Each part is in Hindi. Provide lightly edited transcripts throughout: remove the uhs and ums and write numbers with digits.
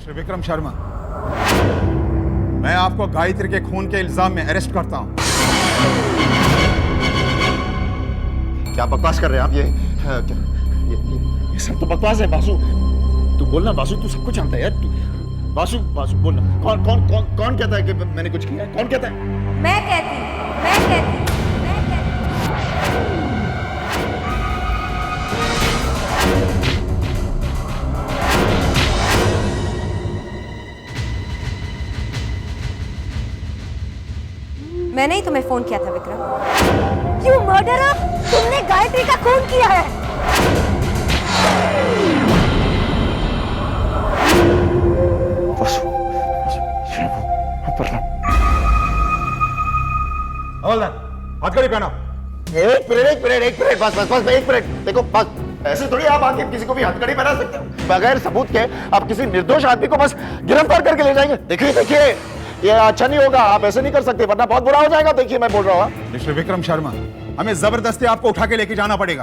मिस्टर विक्रम शर्मा, मैं आपको गायत्री के खून के इल्जाम में अरेस्ट करता हूं। क्या बकवास कर रहे हैं आप? ये सब तो बकवास है। वासु, तू बोलना। वासु, तू सब कुछ जानता है यार। तू वासु बोलना। कौन कहता है कि मैंने कुछ किया? कौन कहता है? मैं कहती। मैंने ही तुम्हें फोन किया था विक्रम। You murderer! तुमने गायत्री का खून किया है। हवलदार, हथकड़ी पहना। एक मिनट, बस एक मिनट। देखो, बस ऐसे थोड़ी आप आके किसी को भी हथकड़ी पहना सकते हो। बगैर सबूत के आप किसी निर्दोष आदमी को बस गिरफ्तार करके ले जाएंगे। देखिए, ये अच्छा नहीं होगा। आप ऐसे नहीं कर सकते, वरना बहुत बुरा हो जाएगा। देखिए, मैं बोल रहा हूँ। मिस्टर विक्रम शर्मा, हमें जबरदस्ती आपको उठा के लेके जाना पड़ेगा।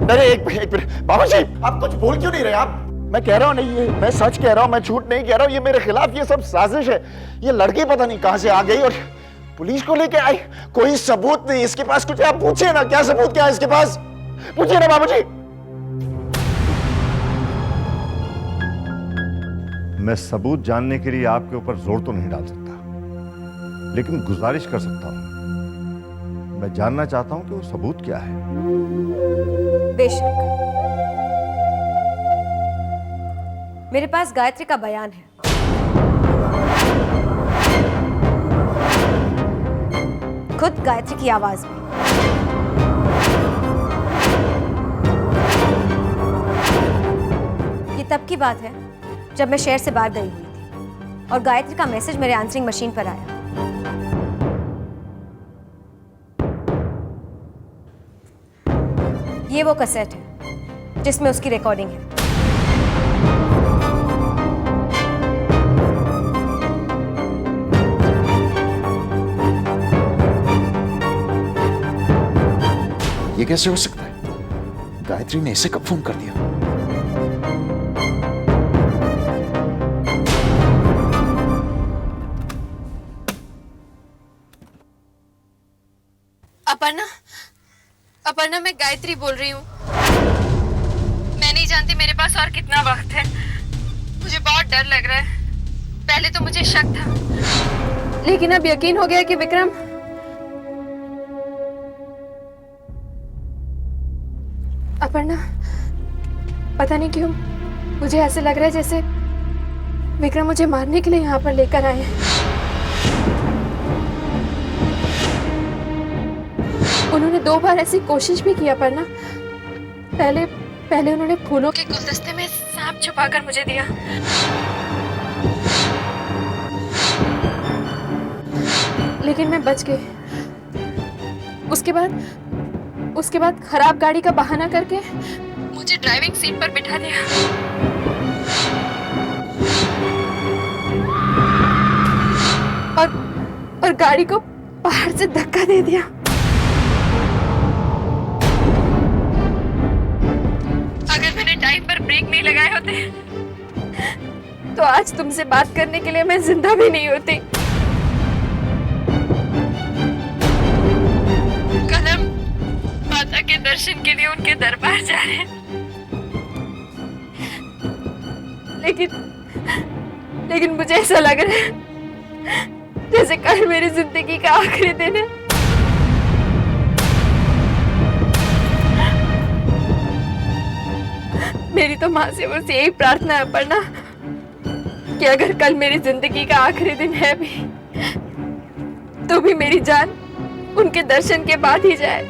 अरे एक मिनट बाबा जी, आप कुछ बोल क्यों नहीं रहे? आप, मैं कह रहा हूँ नहीं, ये मैं सच कह रहा हूँ, मैं झूठ नहीं कह रहा हूँ। ये मेरे खिलाफ ये सब साजिश है। ये लड़की पता नहीं कहां से आ गई और पुलिस को लेके आई। कोई सबूत नहीं इसके पास। कुछ आप पूछिए ना, क्या सबूत क्या है इसके पास? पूछिए ना बाबू जी। मैं सबूत जानने के लिए आपके ऊपर जोर तो नहीं डाल सकता, लेकिन गुजारिश कर सकता हूं। मैं जानना चाहता हूं कि वो सबूत क्या है। बेशक, मेरे पास गायत्री का बयान है। खुद गायत्री की आवाज में। ये तब की बात है जब मैं शहर से बाहर गई हुई थी और गायत्री का मैसेज मेरे आंसरिंग मशीन पर आया। ये वो कैसेट है जिसमें उसकी रिकॉर्डिंग है। ये कैसे हो सकता है? गायत्री ने इसे कब फोन कर दिया? अपर्णा, मैं गायत्री बोल रही हूँ। मैं नहीं जानती मेरे पास और कितना वक्त है। मुझे बहुत डर लग रहा है। पहले तो मुझे शक था, लेकिन अब यकीन हो गया कि विक्रम। अपर्णा, पता नहीं क्यों मुझे ऐसे लग रहा है जैसे विक्रम मुझे मारने के लिए यहाँ पर लेकर आए हैं। उन्होंने 2 बार ऐसी कोशिश भी किया, पर ना पहले उन्होंने फूलों के गुलदस्ते में सांप छुपाकर मुझे दिया। लेकिन मैं बच गई। उसके बाद खराब गाड़ी का बहाना करके मुझे ड्राइविंग सीट पर बिठा दिया। और गाड़ी को पहाड़ से धक्का दे दिया। अगर मैंने टाइम पर ब्रेक नहीं लगाए होते तो आज तुमसे बात करने के लिए मैं जिंदा भी नहीं होती। कल हम माता के दर्शन के लिए उनके दरबार जा रहे हैं। लेकिन मुझे ऐसा लग रहा है जैसे कल मेरी जिंदगी का आखिरी दिन है। मेरी तो माँ से बस यही प्रार्थना है अपर्णा कि अगर कल मेरी जिंदगी का आखिरी दिन है भी तो भी मेरी जान उनके दर्शन के बाद ही जाए।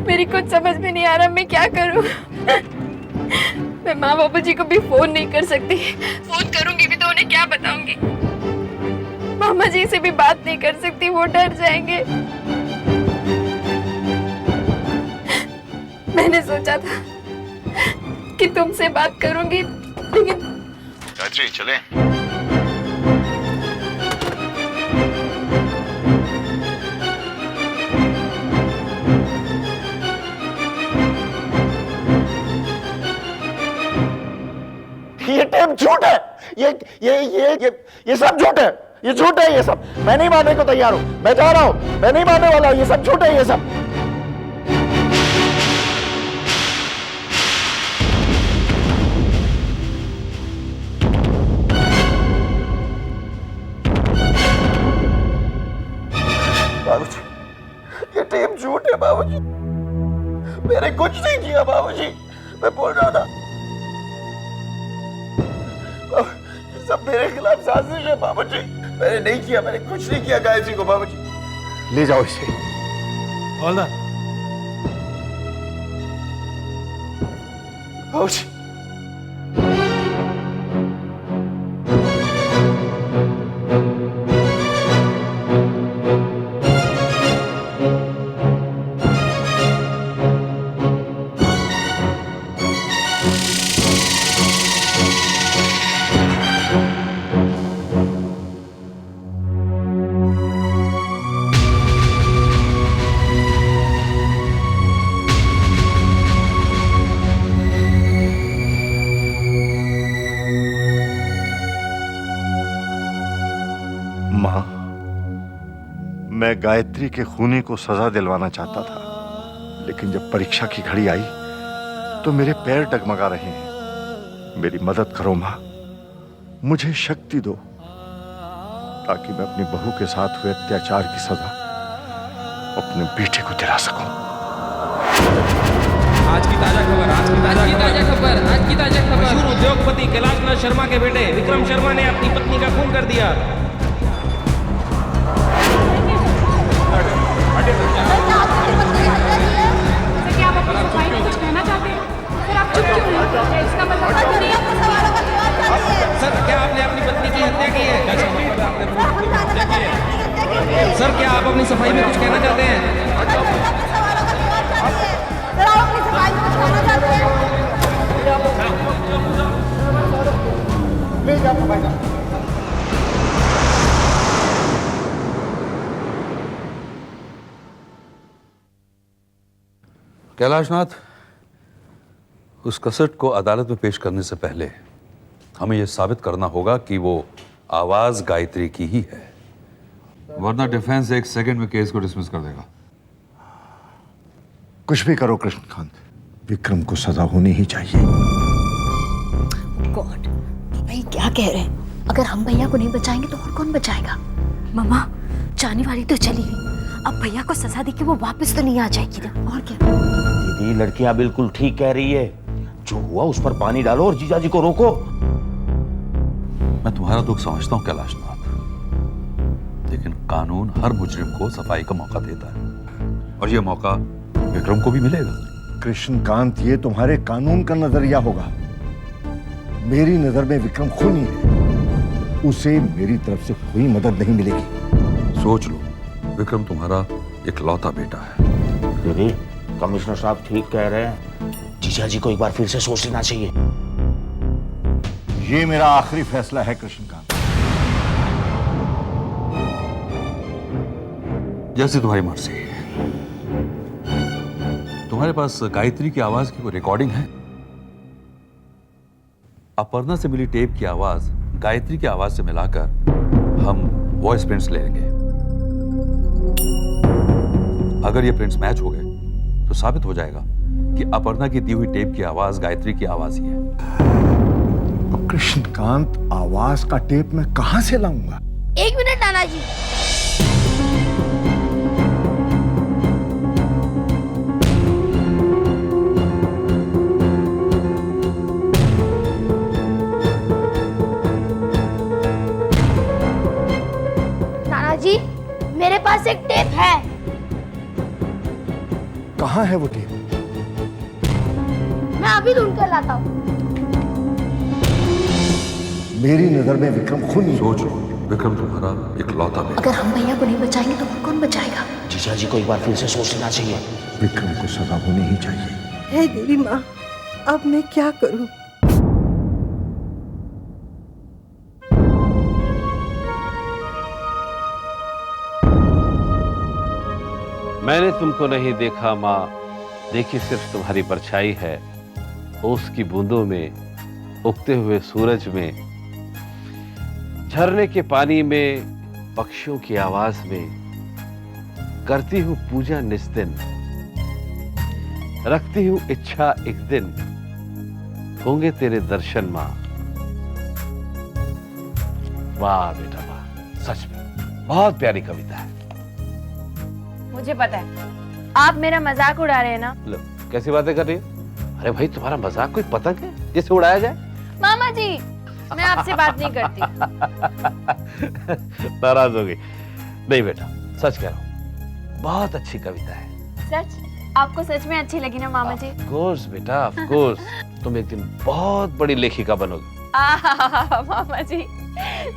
मेरी कुछ समझ में नहीं आ रहा मैं क्या करूं। मैं माँ बाबू जी को भी फोन नहीं कर सकती। फोन करूंगी भी तो उन्हें क्या बताऊंगी। मामा जी से भी बात नहीं कर सकती, वो डर जाएंगे। मैंने सोचा था कि तुमसे बात करूंगी, लेकिन गायत्री चलें। झूठ है। ये सब झूठ है। ये झूठ है ये सब। मैं नहीं मानने को तैयार हूं। मैं जा रहा हूं। मैं नहीं मानने वाला। ये सब झूठ है ये सब। बाबूजी, ये टेप झूठ है बाबूजी। मैंने कुछ नहीं किया बाबूजी। मैं बोल रहा था ये सब मेरे खिलाफ साजिश है बाबूजी। मैंने नहीं किया। मैंने कुछ नहीं किया गायत्री को बाबूजी। ले जाओ इसे। बाबूजी, मां, मैं गायत्री के खूनी को सजा दिलवाना चाहता था, लेकिन जब परीक्षा की घड़ी आई तो मेरे पैर डगमगा रहे हैं। मेरी मदद करो मां, मुझे शक्ति दो ताकि मैं अपनी बहू के साथ हुए अत्याचार की सजा अपने बेटे को दिला सकूं। आज की ताजा खबर। मशहूर उद्योगपति कैलाशनाथ शर्मा के बेटे विक्रम शर्मा ने अपनी पत्नी का खून कर दिया। क्या आप अपनी सफाई में कुछ कहना चाहते हैं? फिर आप चुप क्यों हैं? इसका मतलब सर, क्या आपने अपनी पत्नी की हत्या की है? सर, क्या आप अपनी सफाई में कुछ कहना चाहते हैं? कैलाशनाथ, उस कसट को अदालत में पेश करने से पहले हमें यह साबित करना होगा कि वो आवाज गायत्री की ही है, वरना डिफेंस एक सेकंड में केस को डिसमिस कर देगा। कुछ भी करो कृष्णकांत, विक्रम को सजा होनी ही चाहिए। गॉड, भाई क्या कह रहे हैं? अगर हम भैया को नहीं बचाएंगे तो और कौन बचाएगा? मम्मा, जाने वाली तो चली गई, अब भैया को सजा दी कि वो वापस तो नहीं आ जाएगी ना। और क्या दीदी, लड़कियां बिल्कुल ठीक कह रही है। जो हुआ उस पर पानी डालो और जीजाजी को रोको। मैं तुम्हारा दुख समझता हूं कैलाशनाथ, लेकिन कानून हर मुजरिम को सफाई का मौका देता है और यह मौका विक्रम को भी मिलेगा। कृष्णकांत, ये तुम्हारे कानून का नजरिया होगा। मेरी नजर में विक्रम खूनी है, उसे मेरी तरफ से कोई मदद नहीं मिलेगी। सोच लो, विक्रम तुम्हारा इकलौता बेटा है। दीदी, कमिश्नर साहब ठीक कह रहे हैं। जीजाजी को एक बार फिर से सोच लेना चाहिए। ये मेरा आखिरी फैसला है कृष्णकांत। जैसे तुम्हारी मर्जी। तुम्हारे पास गायत्री की आवाज की कोई रिकॉर्डिंग है? अपर्णा से मिली टेप की आवाज गायत्री की आवाज से मिलाकर हम वॉइस प्रिंट्स ले लेंगे। अगर ये प्रिंट्स मैच हो गए तो साबित हो जाएगा कि अपर्णा की दी हुई टेप की आवाज गायत्री की आवाज ही है। अब कृष्णकांत, आवाज का टेप मैं कहां से लाऊंगा? 1 मिनट नाना जी। नाना जी, मेरे पास एक टेप है। कहां है वो टेप? मैं अभी ढूंढ कर लाता हूँ। मेरी नजर में विक्रम खूनी। सोच लो, विक्रम तुम्हारा इकलौता बेटा। अगर हम भैया को नहीं बचाएंगे तो और कौन बचाएगा? जीजाजी को एक बार फिर से सोच लेना चाहिए। विक्रम को सजा होनी ही चाहिए। हे देवी माँ, अब मैं क्या करूं? मैंने तुमको नहीं देखा माँ, देखी सिर्फ तुम्हारी परछाई है। ओस की बूंदों में उगते हुए सूरज में, झरने के पानी में, पक्षियों की आवाज में करती हूँ पूजा निस्दिन, रखती हूँ इच्छा एक दिन होंगे तेरे दर्शन माँ। वाह बेटा वाह, सच में बहुत प्यारी कविता है। मुझे पता है आप मेरा मजाक उड़ा रहे हैं ना। लो कैसी बातें कर रही हो? अरे भाई तुम्हारा मजाक कोई पतंग है जिसे उड़ाया जाए? मामा जी मैं आपसे बात नहीं करती। नाराज हो गई? नहीं बेटा, सच कह रहा हूँ, बहुत अच्छी कविता है। सच? आपको सच में अच्छी लगी ना मामा जी? ऑफ कोर्स बेटा, ऑफ कोर्स। तुम एक दिन बहुत बड़ी लेखिका बनोगी। मामा जी,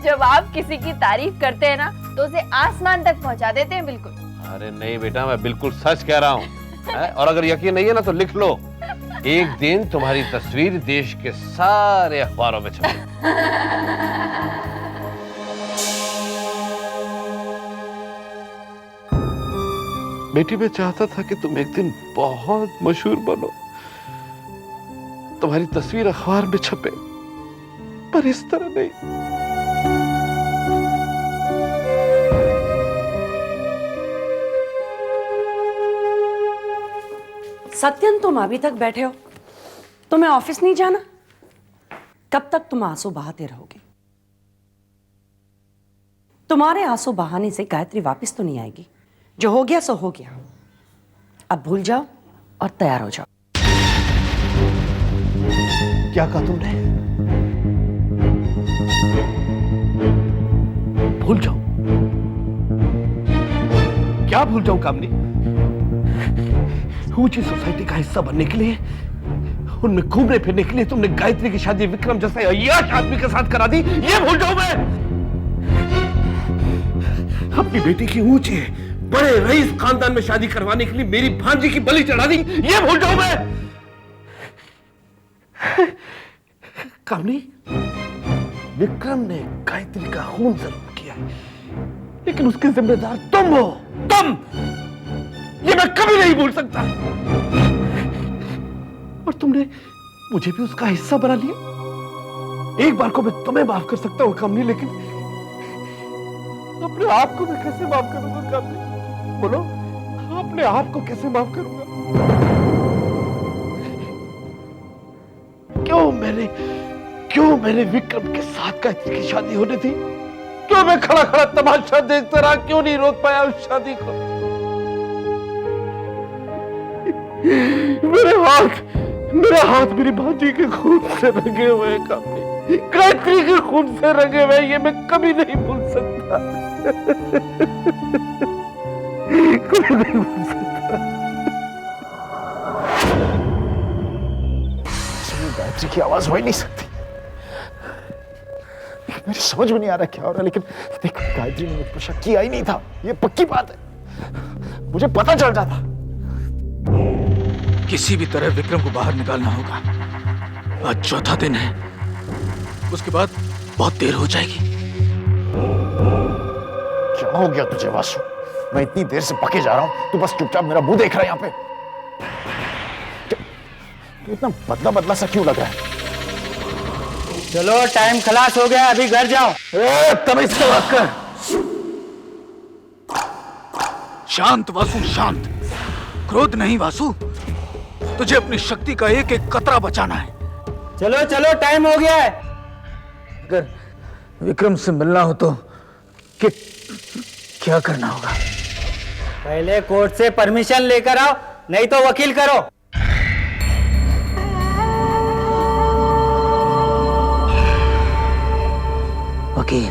जब आप किसी की तारीफ करते हैं ना तो उसे आसमान तक पहुंचा देते हैं बिल्कुल। अरे नहीं बेटा, मैं बिल्कुल सच कह रहा हूँ। और अगर यकीन नहीं है ना तो लिख लो, एक दिन तुम्हारी तस्वीर देश के सारे अखबारों में छपेगी। बेटी मैं चाहता था कि तुम एक दिन बहुत मशहूर बनो, तुम्हारी तस्वीर अखबार में छपे, पर इस तरह नहीं। सत्यन, तुम अभी तक बैठे हो? तुम्हें ऑफिस नहीं जाना? कब तक तुम आंसू बहाते रहोगे? तुम्हारे आंसू बहाने से गायत्री वापस तो नहीं आएगी। जो हो गया सो हो गया। अब भूल जाओ और तैयार हो जाओ। क्या कहा तुमने? भूल जाओ? क्या भूल जाऊं कामनी? ऊंची सोसाइटी का हिस्सा बनने के लिए, उनमें घूमने फिरने के लिए तुमने गायत्री की शादी विक्रम जैसे अय्याश आदमी के साथ करा दी। ये भूल जाऊं मैं? अपनी बेटी की ऊंचे बड़े रईस खानदान में शादी करवाने के लिए मेरी भांजी की बलि चढ़ा दी। ये भूल जाऊं मैं? कामनी, विक्रम ने गायत्री का खून जरूर किया है, लेकिन उसके जिम्मेदार तुम हो। तुम! ये मैं कभी नहीं भूल सकता। और तुमने मुझे भी उसका हिस्सा बना लिया। एक बार को मैं तुम्हें माफ कर सकता हूं कामनी, लेकिन अपने आप को मैं कैसे माफ करूंगा कामनी? बोलो, अपने आप को कैसे माफ करूंगा? क्यों मैंने विक्रम के साथ गायत्री की शादी होने दी? क्यों मैं खड़ा खड़ा तमाशा देखता रहा? क्यों नहीं रोक पाया उस शादी को? मेरे हाथ मेरी भांजी के खून से रंगे हुए हैं कामनी, गायत्री के खून से रंगे हुए। ये मैं कभी नहीं भूल सकता। कभी नहीं भूल सकता। गायत्री की आवाज हो ही नहीं सकती। मेरी समझ में नहीं आ रहा क्या हो रहा है, लेकिन देखो गायत्री ने मुझ पर शक किया ही नहीं था, ये पक्की बात है। मुझे पता चल जाता। किसी भी तरह विक्रम को बाहर निकालना होगा। आज चौथा दिन है, उसके बाद बहुत देर हो जाएगी। क्या हो गया तुझे वासु? मैं इतनी देर से पके जा रहा हूं, तू बस चुपचाप मेरा मुंह देख रहा है यहाँ पे। तू इतना बदला बदला सा क्यों लग रहा है? चलो टाइम खलास हो गया, अभी घर जाओ। तमीज से बात कर। शांत वासु, शांत। क्रोध नहीं वासु, तुझे अपनी शक्ति का एक एक कतरा बचाना है। चलो चलो टाइम हो गया है। अगर विक्रम से मिलना हो तो क्या करना होगा? पहले कोर्ट से परमिशन लेकर आओ, नहीं तो वकील करो। वकील?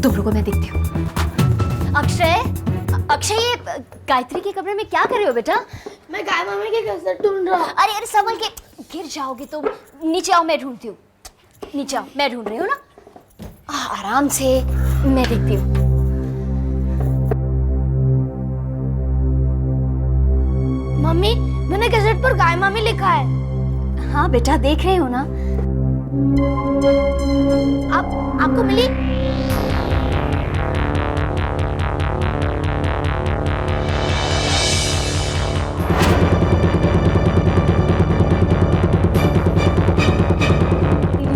तुम लोगों को मैं देखती हूँ। अक्षय, ये गायत्री के कमरे में क्या कर रहे हो बेटा? मैं गाय मामा के घर से ढूंढ रहा हूँ। अरे संभल के, गिर जाओगे तुम। नीचे आओ, मैं ढूंढती हूँ। नीचे आओ, मैं ढूंढ रही हूँ ना। आराम से, मैं देखती हूँ। मम्मी मैंने कैसेट पर गाय मामी लिखा है। हाँ बेटा, देख रहे हो ना आपको मिली?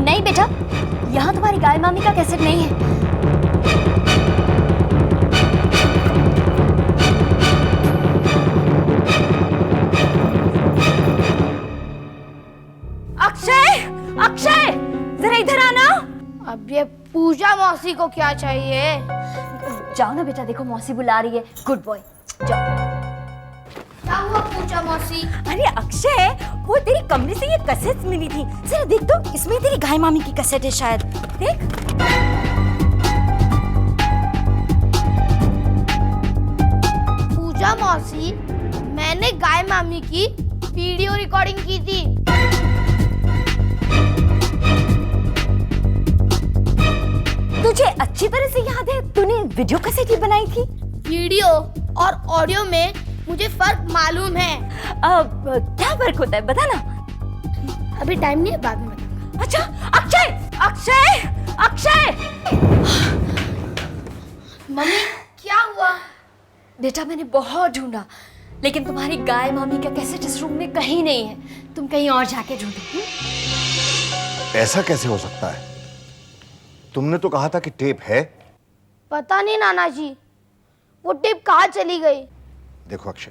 नहीं बेटा, यहाँ तुम्हारी गाय मामी का कैसेट नहीं है। अक्षय, अक्षय, जरा इधर आना। अब ये पूजा मौसी को क्या चाहिए? जाओ ना बेटा, देखो मौसी बुला रही है। गुड बॉय, जाओ। क्या हुआ पूजा मौसी? अरे अक्षय, वो तेरी कमरे से ये कैसेट्स मिली थी, जरा देख तो, इसमें तेरी गाय मामी की कैसेट है शायद, देख। पूजा मौसी, मैंने गाय मामी की वीडियो रिकॉर्डिंग की थी। तुझे अच्छी तरह से याद है तूने वीडियो कैसेट ही बनाई थी? वीडियो और ऑडियो में मुझे फर्क मालूम है। अब क्या फर्क होता है बता ना। अभी टाइम नहीं है, बाद में बताऊंगा। अच्छा, अक्षय, अक्षय, अक्षय। मम्मी क्या हुआ? बेटा मैंने बहुत ढूंढा, लेकिन तुम्हारी गाय मामी का कैसेट इस रूम में कहीं नहीं है। तुम कहीं और जाके ढूंढो। ऐसा कैसे हो सकता है? तुमने तो कहा था कि टेप है। पता नहीं नाना जी, वो टेप कहाँ चली गई? देखो अक्षय,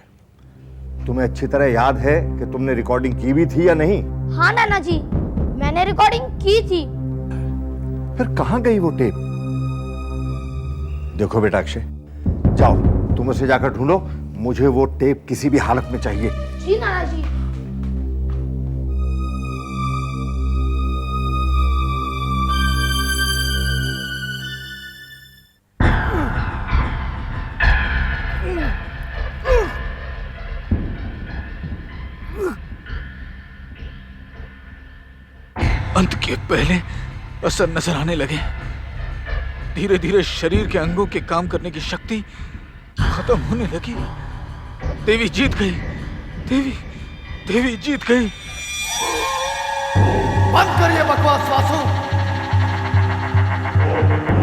तुम्हें अच्छी तरह याद है कि तुमने रिकॉर्डिंग की भी थी या नहीं? हाँ नाना जी, मैंने रिकॉर्डिंग की थी। फिर कहाँ गई वो टेप? देखो बेटा अक्षय, जाओ तुम उसे जाकर ढूंढो, मुझे वो टेप किसी भी हालत में चाहिए। जी नाना जी। अंत के पहले असर नजर आने लगे। धीरे धीरे शरीर के अंगों के काम करने की शक्ति खत्म होने लगी। देवी जीत गई, देवी जीत गई। बंद करिए बकवास वासु।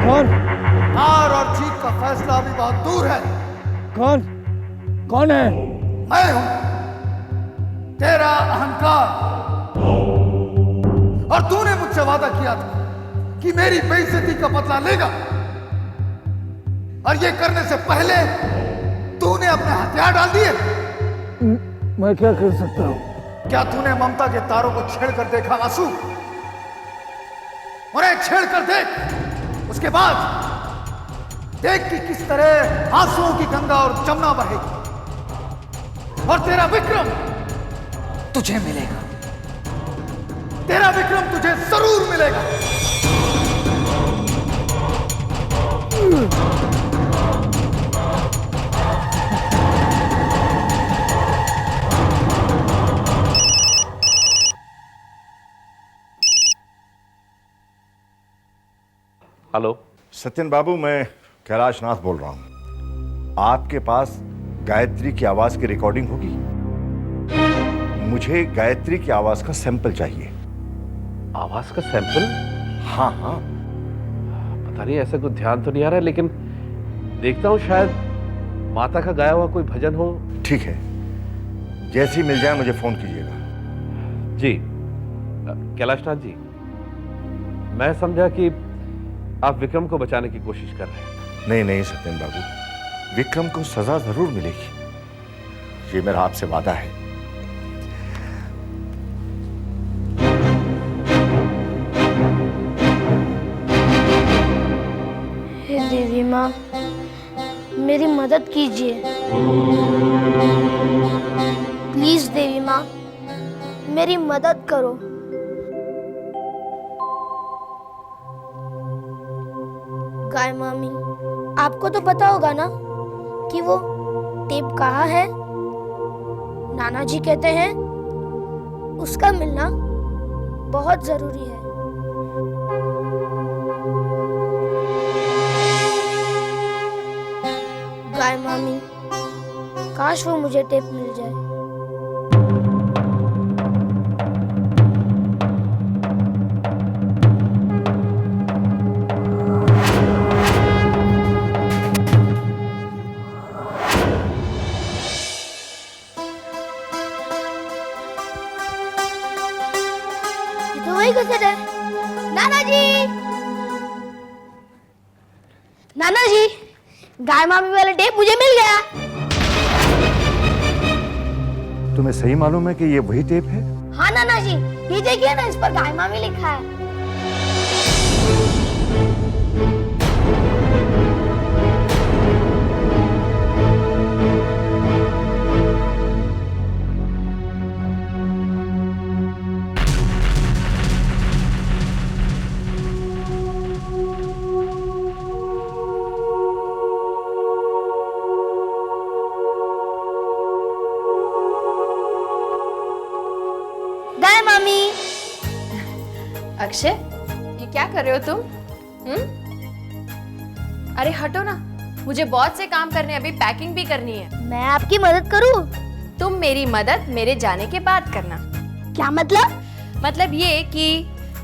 कौन? हार और जीत का फैसला अभी बहुत दूर है। कौन है? मैं हूं, तेरा अहंकार। और तूने मुझसे वादा किया था कि मेरी बेइज्जती का बदला लेगा, और ये करने से पहले तूने अपने हथियार डाल दिए। मैं क्या कर सकता हूं? क्या तूने ममता के तारों को छेड़ कर देखा वासु? उन्हें छेड़ कर देख, उसके बाद देख कि किस तरह आंसुओं की गंगा और जमुना बहेगी। और तेरा विक्रम तुझे मिलेगा, तेरा विक्रम तुझे जरूर मिलेगा। हेलो सत्यन बाबू, मैं कैलाश नाथ बोल रहा हूं। आपके पास गायत्री की आवाज की रिकॉर्डिंग होगी? मुझे गायत्री की आवाज का सैंपल चाहिए। आवाज का सैंपल? हाँ हाँ। पता नहीं, ऐसा कुछ ध्यान तो नहीं आ रहा है, लेकिन देखता हूँ, शायद माता का गाया हुआ कोई भजन हो। ठीक है, जैसे ही मिल जाए मुझे फोन कीजिएगा। जी कैलाशनाथ जी, मैं समझा कि आप विक्रम को बचाने की कोशिश कर रहे हैं। नहीं नहीं सत्यन बाबू, विक्रम को सजा जरूर मिलेगी, ये मेरा आपसे वादा है। हे देवी माँ, मेरी मदद कीजिए प्लीज। देवी माँ, मेरी मदद करो। गाय मामी, आपको तो पता होगा ना कि वो टेप कहाँ है? नाना जी कहते हैं उसका मिलना बहुत जरूरी है। गाय मामी, काश वो मुझे टेप मिल जाए। नाना जी, गाय मामी वाला टेप मुझे मिल गया। तुम्हें सही मालूम है कि ये वही टेप है? हाँ नाना जी, ये देखिए ना, इस पर गाय मामी लिखा है। गाय मामी। अक्षय, ये क्या कर रहे हो तुम? अरे हटो ना, मुझे बहुत से काम करने हैं, अभी पैकिंग भी करनी है। मैं आपकी मदद करूं? तुम मेरी मदद मेरे जाने के बाद करना। क्या मतलब? मतलब ये कि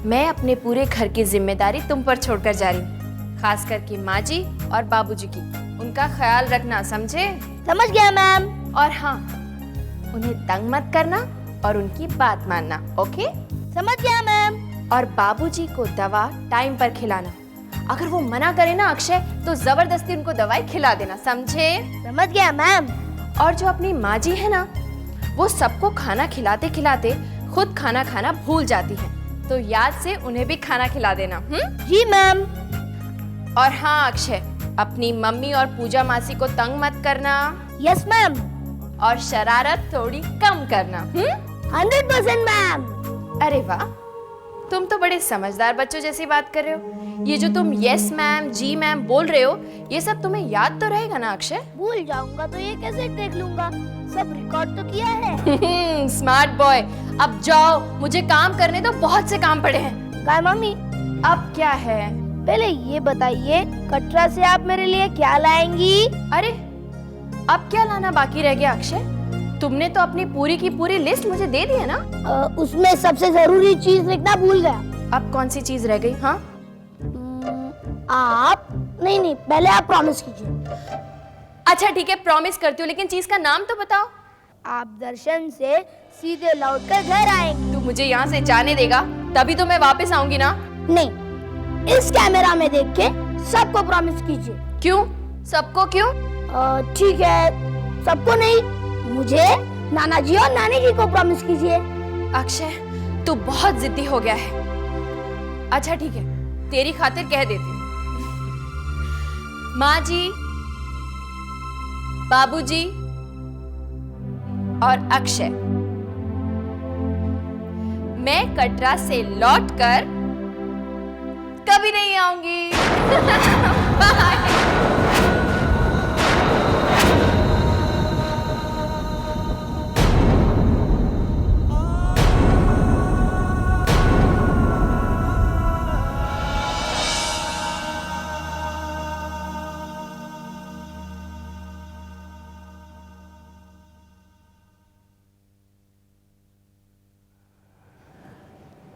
मैं अपने पूरे घर की जिम्मेदारी तुम पर छोड़कर जा रही हूँ, खास करके माँ जी और बाबूजी की। उनका ख्याल रखना, समझे? समझ गया मैम। और हाँ, उन्हें तंग मत करना और उनकी बात मानना, ओके? समझ गया मैम। और बाबूजी को दवा टाइम पर खिलाना। अगर वो मना करे ना अक्षय, तो जबरदस्ती उनको दवाई खिला देना, समझे? समझ गया मैम। और जो अपनी माँ जी है ना, वो सबको खाना खिलाते खिलाते खुद खाना खाना भूल जाती है, तो याद से उन्हें भी खाना खिला देना। जी मैम। और हाँ अक्षय, अपनी मम्मी और पूजा मासी को तंग मत करना। Yes ma'am. और शरारत थोड़ी कम करना। 100% मैम। अरे वाह, तुम तो बड़े समझदार बच्चों जैसी बात कर रहे हो। ये जो तुम यस मैम, जी मैम बोल रहे हो, ये सब तुम्हें याद तो रहेगा ना अक्षय? भूल जाऊंगा तो ये कैसे देख लूंगा, सब रिकॉर्ड तो किया है। Smart boy. अब जाओ, मुझे काम करने दो, बहुत से काम पड़े हैं। गाय मामी, अब क्या है? पहले ये बताइए, कटरा से आप मेरे लिए क्या लाएंगी? अरे अब क्या लाना बाकी रह गया अक्षय? तुमने तो अपनी पूरी की पूरी लिस्ट मुझे दे दी है ना? उसमें सबसे जरूरी चीज लिखना भूल गया। अब कौन सी चीज रह गई? हाँ, आप नहीं, पहले आप प्रॉमिस कीजिए। अच्छा ठीक है, प्रॉमिस करती हूँ, लेकिन चीज का नाम तो बताओ। आप दर्शन से सीधे लौटकर घर आएंगे। तू मुझे यहाँ से जाने देगा तभी तो मैं वापस आऊंगी ना? नहीं, इस कैमरा में देख के सबको प्रॉमिस कीजिए। क्यों? सबको क्यों? ठीक है, सबको नहीं, मुझे, नाना जी और नानी जी को प्रॉमिस कीजिए। अक्षय, तू बहुत जिद्दी हो गया है। अच्छा ठीक है, तेरी खातिर कह देती हूँ। माँ जी, बाबूजी और अक्षय, मैं कटरा से लौटकर कभी नहीं आऊंगी। बाय।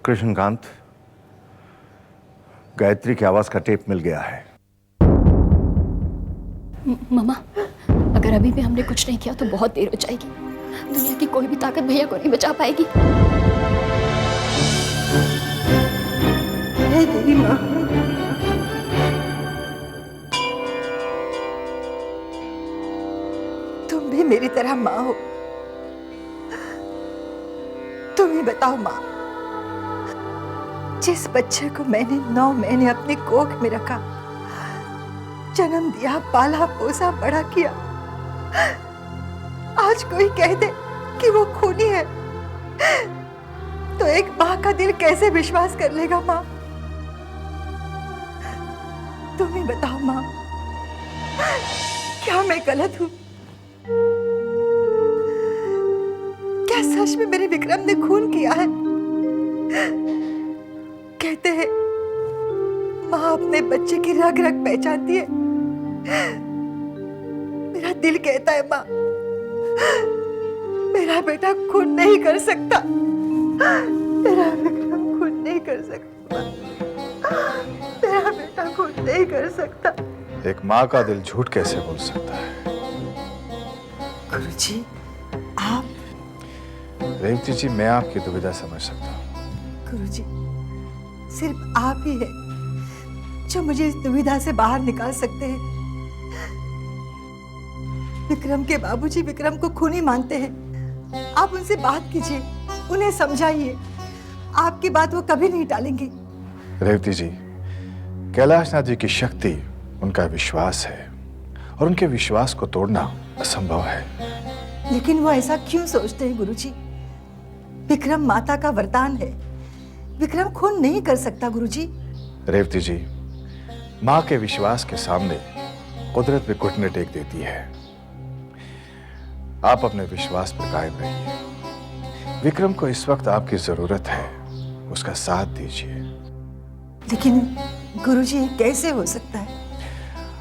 कृष्णकांत, गायत्री की आवाज का टेप मिल गया है। मामा, अगर अभी भी हमने कुछ नहीं किया तो बहुत देर हो जाएगी। दुनिया की कोई भी ताकत भैया को नहीं बचा पाएगी। हे देवी माँ, तुम भी मेरी तरह माँ हो। तुम ही बताओ माँ, जिस बच्चे को मैंने 9 महीने अपने कोख में रखा, जन्म दिया, पाला पोसा, बड़ा किया, आज कोई कह दे कि वो खूनी है तो एक माँ का दिल कैसे विश्वास कर लेगा माँ? तुम ही बताओ माँ, क्या मैं गलत हूँ? क्या सच में मेरे विक्रम ने खून किया है? कहते हैं माँ अपने बच्चे की रग रग पहचानती है। मेरा दिल कहता है माँ, मेरा बेटा खून नहीं कर सकता, मेरा विक्रम खून नहीं कर सकता, मेरा बेटा खून नहीं कर सकता। एक माँ का दिल झूठ कैसे बोल सकता है? गुरुजी, आप? रेवती जी, मैं आपकी दुविधा समझ सकता हूँ। गुरुजी, सिर्फ आप ही हैं जो मुझे इस दुविधा से बाहर निकाल सकते हैं। विक्रम के बाबूजी विक्रम को खूनी मानते हैं। आप उनसे बात कीजिए, उन्हें समझाइए। आपकी बात वो कभी नहीं टालेंगे। रेवती जी, कैलाशनाथ जी की शक्ति उनका विश्वास है और उनके विश्वास को तोड़ना असंभव है। लेकिन वो ऐसा क्यों सोचते हैं गुरुजी? विक्रम माता का वरदान है। विक्रम खून नहीं कर सकता गुरुजी। रेवती जी, माँ के विश्वास के सामने कुदरत भी घुटने टेक देती है। आप अपने विश्वास पर कायम रहिए। विक्रम को इस वक्त आपकी जरूरत है, उसका साथ दीजिए। लेकिन गुरुजी ये कैसे हो सकता है?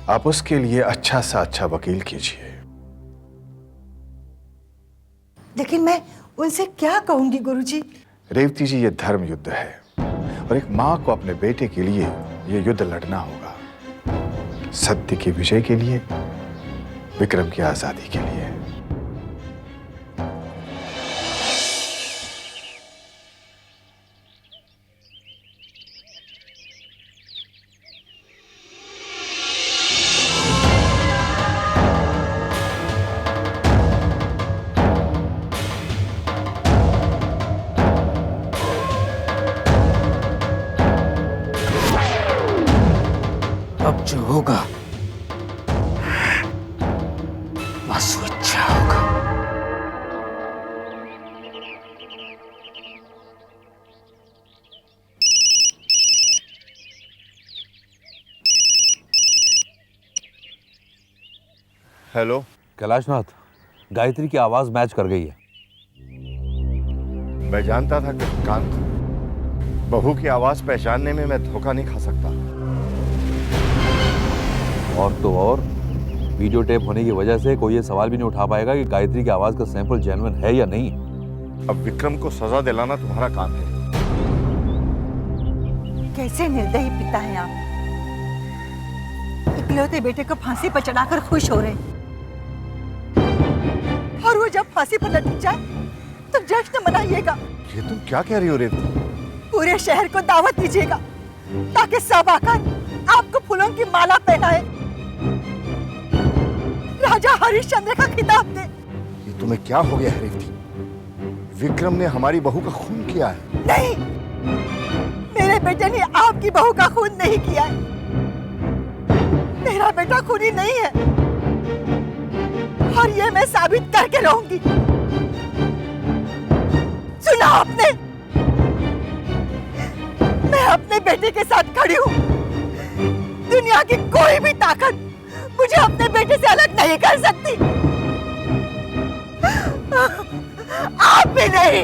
आप उसके लिए अच्छा सा अच्छा वकील कीजिए। लेकिन मैं उनसे क्या कहूंगी गुरुजी? रेवती जी, ये धर्म युद्ध है और एक माँ को अपने बेटे के लिए ये युद्ध लड़ना होगा। सत्य की विजय के लिए, विक्रम की आजादी के लिए। अब जो होगा बस वो अच्छा होगा। हेलो कैलाशनाथ, गायत्री की आवाज मैच कर गई है। मैं जानता था कृष्णकांत, बहू की आवाज पहचानने में मैं धोखा नहीं खा सकता। और तो और वीडियो टेप होने की वजह से कोई ये सवाल भी नहीं उठा पाएगा कि गायत्री की आवाज का सैंपल जेन्युइन है या नहीं। अब विक्रम को सजा दिलाना तुम्हारा काम है। कैसे निर्दयी पिता हैं आप। इकलौते बेटे को फांसी पर चढ़ाकर खुश हो रहे हैं, और वो जब फांसी पर लटक जाए तो जश्न मनाइएगा। ये तुम क्या कह रही हो रेवती? पूरे शहर को दावत दीजिएगा ताकि सब आकर आपको फूलों की माला पहनाए, राजा हरिश्चंद्र का खिताब दे। ये तुम्हें क्या हो गया है रेवती? विक्रम ने हमारी बहू का खून किया है। नहीं, मेरे बेटे ने आपकी बहू का खून नहीं किया है। मेरा बेटा खूनी नहीं है, और ये मैं साबित करके रहूंगी। सुना आपने? मैं अपने बेटे के साथ खड़ी हूँ। दुनिया की कोई भी ताकत मुझे अपने बेटे से अलग नहीं कर सकती। आप भी नहीं।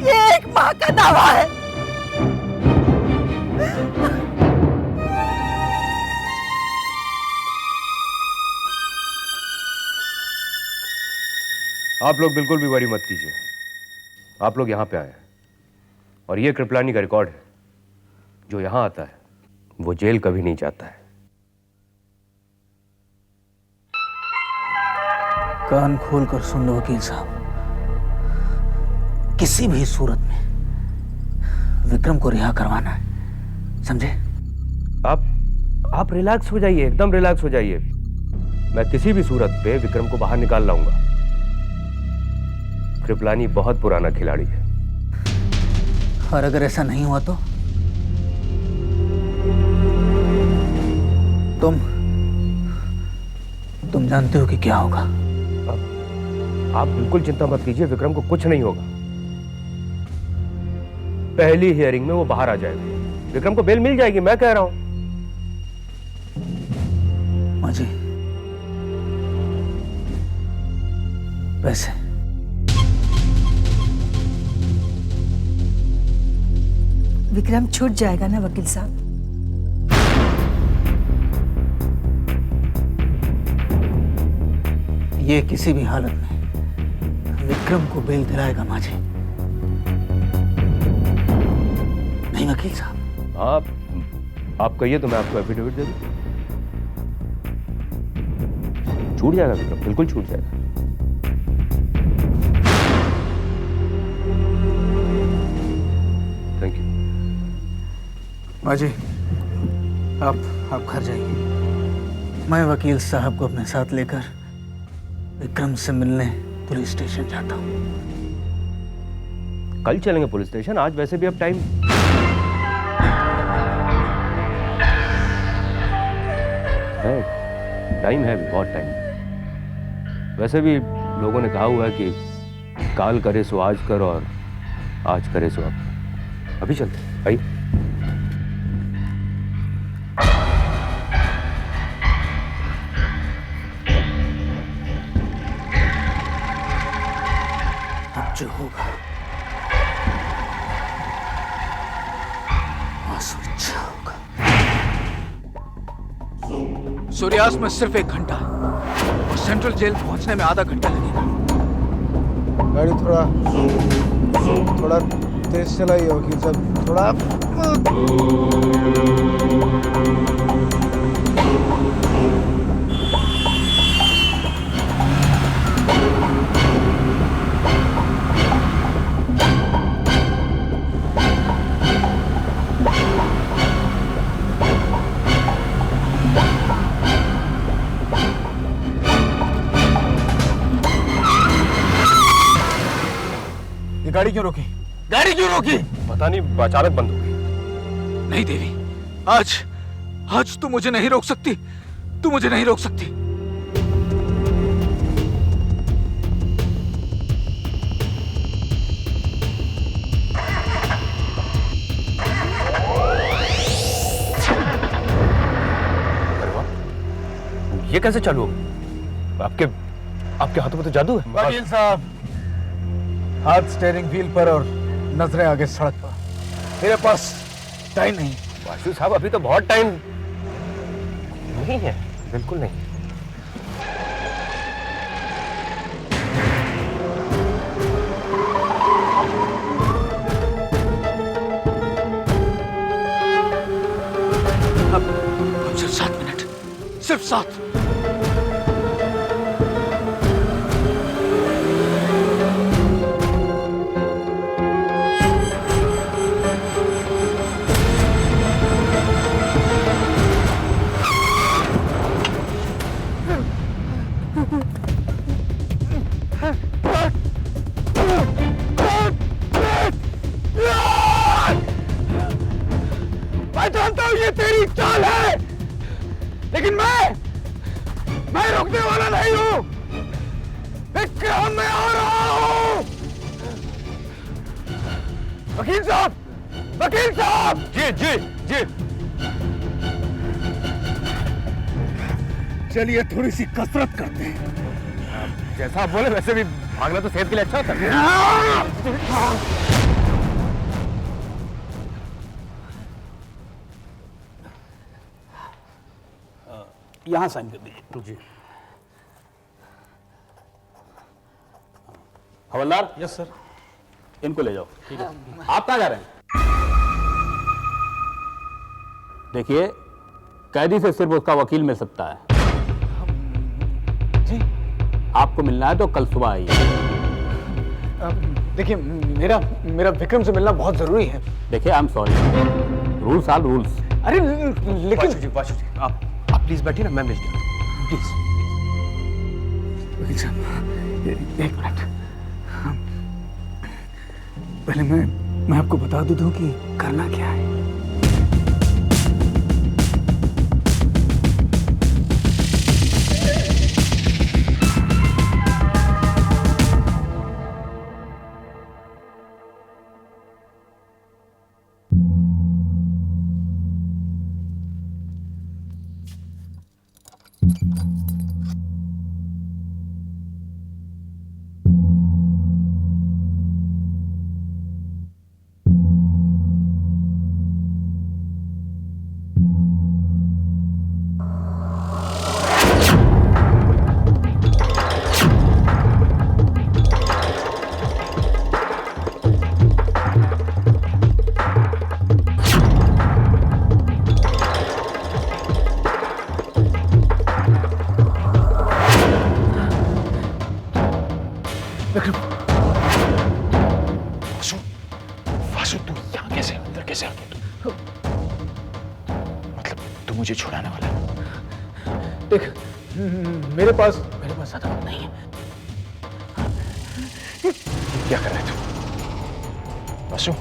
ये एक माँ का दावा है। आप लोग बिल्कुल भी वरी मत कीजिए। आप लोग यहां पे आए हैं और ये कृपलानी का रिकॉर्ड है। जो यहां आता है वो जेल कभी नहीं जाता है। कान खोल कर सुन लो वकील साहब, किसी भी सूरत में विक्रम को रिहा करवाना है, समझे? आप रिलैक्स हो जाइए, एकदम रिलैक्स हो जाइए। मैं किसी भी सूरत पे विक्रम को बाहर निकाल लाऊंगा। कृपलानी बहुत पुराना खिलाड़ी है। और अगर ऐसा नहीं हुआ तो तुम जानते हो कि क्या होगा। आप बिल्कुल चिंता मत कीजिए, विक्रम को कुछ नहीं होगा। पहली हियरिंग में वो बाहर आ जाएगा। विक्रम को बेल मिल जाएगी, मैं कह रहा हूं। मुझे पैसे विक्रम छूट जाएगा ना वकील साहब? ये किसी भी हालत में विक्रम को बेल दिलाएगा माझे। नहीं वकील साहब? आप कहिए तो मैं आपको एफिडेविट दे दूं। छूट जाएगा विक्रम, बिल्कुल छूट जाएगा। Thank you. माँ जी, आप घर जाइए। मैं वकील साहब को अपने साथ लेकर विक्रम से मिलने पुलिस स्टेशन जाता हूँ। कल चलेंगे पुलिस स्टेशन, आज वैसे भी अब टाइम है, टाइम है, बहुत टाइम। वैसे भी लोगों ने कहा हुआ है कि काल करे सो आज कर और आज करे सो अब। अभी चलते हैं भाई। अब जो होगा आंसू अच्छा होगा। सूर्यास्त में सिर्फ 1 घंटा और सेंट्रल जेल पहुंचने में आधा घंटा लगेगा। गाड़ी थोड़ा तेज चलाइए वकील साहब, थोड़ा। ये गाड़ी क्यों रोकी? गाड़ी क्यों रोकी? पता नहीं, अचानक बंद हो गई। नहीं देवी, आज तू मुझे नहीं रोक सकती। तू मुझे नहीं रोक सकती। ये कैसे चालू हो? आपके हाथों में तो जादू है। वकील साहब, हाथ स्टीयरिंग व्हील पर और नजरें आगे सड़क पर। मेरे पास टाइम नहीं। वासु साहब, अभी तो बहुत टाइम नहीं है, बिल्कुल नहीं। अब सिर्फ 7 मिनट, सिर्फ 7। मैं जानता हूं ये तेरी चाल है, लेकिन मैं रुकने वाला नहीं हूं। विक्रम, मैं आ रहा हूं। वकील साहब, वकील साहब। जी जी जी। चलिए थोड़ी सी कसरत करते हैं। जैसा आप बोले, वैसे भी भागना तो सेहत के लिए अच्छा होता है। यहां साइन कर दीजिए। जी। हवलदार। Yes sir. इनको ले जाओ। ठीक है। आप कहाँ जा रहे हैं? देखिए, कैदी से सिर्फ उसका वकील मिल सकता है। जी। आपको मिलना है तो कल सुबह आइए। देखिए, मेरा विक्रम से मिलना बहुत जरूरी है। देखिए, I am sorry, rules are rules. अरे लेकिन वासु जी, आप प्लीज बैठिए ना, मैं मिल जाऊँ प्लीज। वकील साहब, 1 मिनट। पहले मैं आपको बता दूं कि करना क्या है। मुझे छुड़ाने वाला है। देख, मेरे पास ज्यादा वक्त नहीं है। क्या कर रहा है तू? वासु,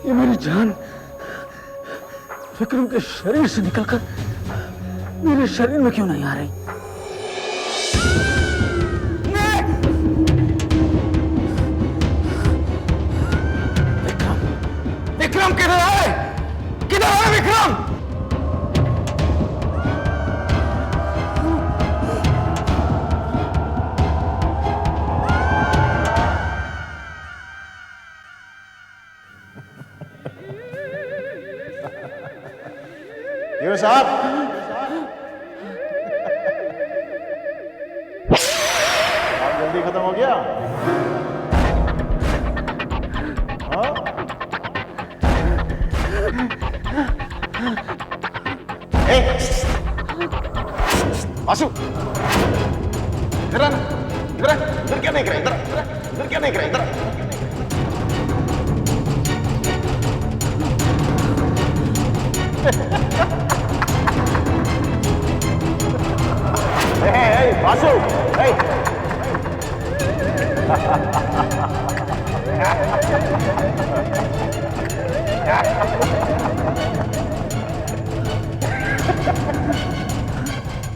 ये मेरी जान विक्रम के शरीर से निकलकर मेरे शरीर में क्यों नहीं आ रही? विक्रम किधर है? किधर है विक्रम? यूनुस साहब, काम जल्दी खत्म हो गया? हाँ? वासु, इधर आना, इधर क्या देख रहे हैं? इधर क्या देख रहे हैं? इधर hey, वासु, hey.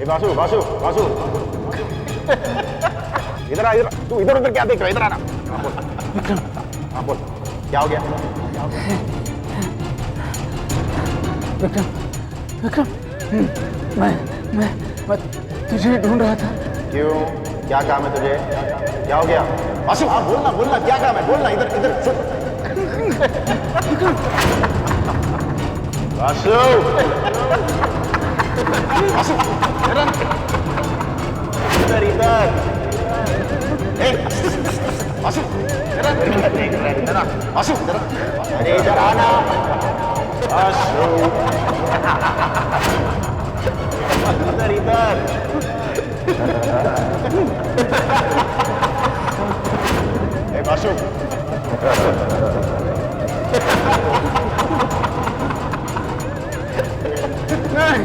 वासु, वासु, वासु, इधर आ, इधर। तू इधर उधर क्या देख रहा है? इधर आना। हाँ बोल। विक्रम, हाँ बोल, क्या हो गया? विक्रम, विक्रम, मैं तुझे ढूंढ रहा था। क्यों? क्या काम है तुझे? क्या हो गया? वासु, हाँ बोलना, बोलना, क्या काम है? बोलना, इधर इधर सुन। वासु, वासु, इधर इधर। वासु, इधर आ, वासु, अरे इधर आना। वासु, इधर इधर। वासु, नहीं,